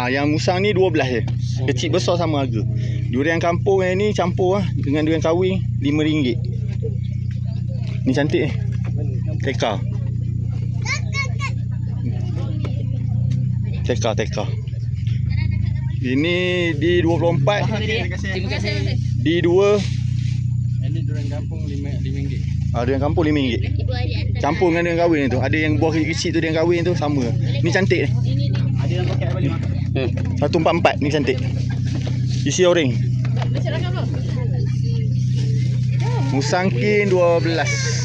Yang musang ni 12 je. Kecil besar sama harga. Durian kampung yang ni campur dengan durian kahwin RM5. Ni cantik ni. Teka. Ini di 24. Terima kasih. Di 2. Ini durian kampung RM5. Durian kampung RM5. Campur dengan durian kahwin tu. Ada yang buah kecil tu durian kahwin tu sama. Ni cantik ni. Ada yang pakai apa lima? 144 ni cantik. Isi oren. Musang king 12.